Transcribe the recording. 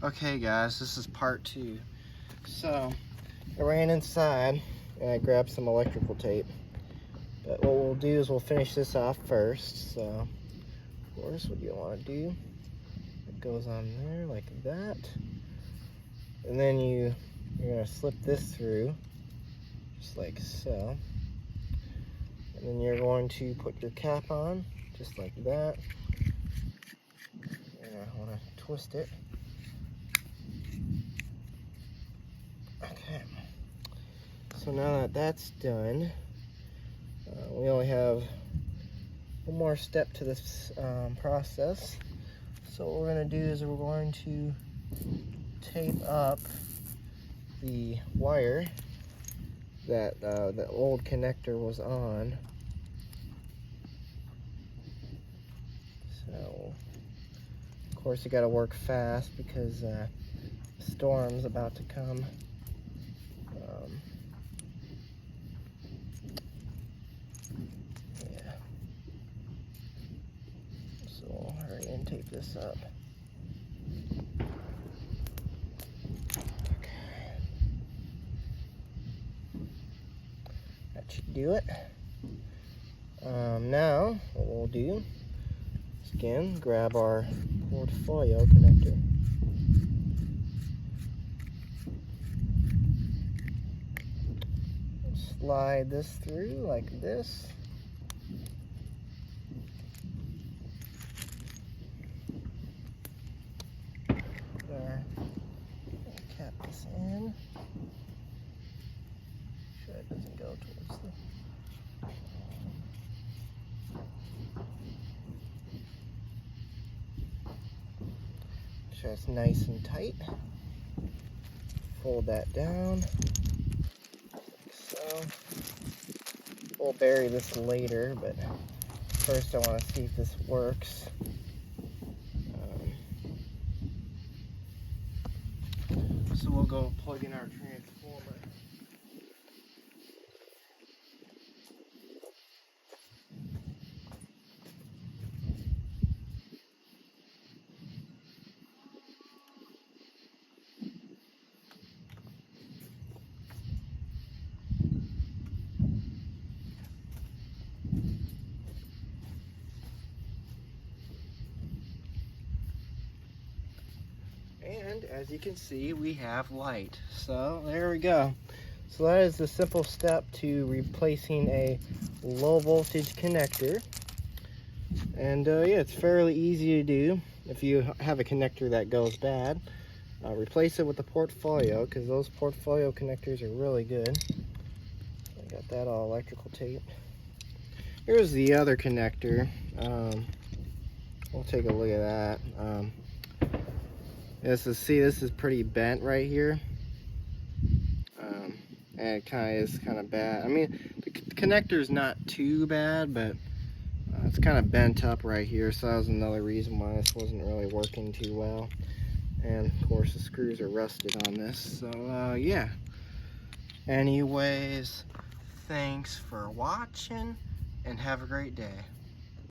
Okay guys, this is part 2. So, I ran inside and I grabbed some electrical tape. But what we'll do is we'll finish this off first. So, of course, what you want to do, it goes on there like that. And then you're going to slip this through, just like so. And then you're going to put your cap on, just like that. And I want to twist it. Okay, so now that that's done, we only have one more step to this process. So what we're going to do is we're going to tape up the wire that the old connector was on. So, of course, you got to work fast because storm's about to come. Yeah. So we'll hurry and tape this up. Okay. That should do it. Now, what we'll do is again grab our portfolio connector. Slide this through like this. There. Cap this in. Make sure it doesn't go towards the. Make sure it's nice and tight. Fold that down. So we'll bury this later, but first I want to see if this works. So we'll go plug in our transformer. And as you can see, we have light. So there we go. So that is the simple step to replacing a low voltage connector. And yeah, it's fairly easy to do. If you have a connector that goes bad, replace it with the portfolio, because those portfolio connectors are really good. I got that all electrical tape. Here's the other connector. We'll take a look at that. This is pretty bent right here, and it is kind of bad. I mean, the connector is not too bad, but it's kind of bent up right here, so that was another reason why this wasn't really working too well. And of course, the screws are rusted on this. So yeah. Anyways, thanks for watching, and have a great day.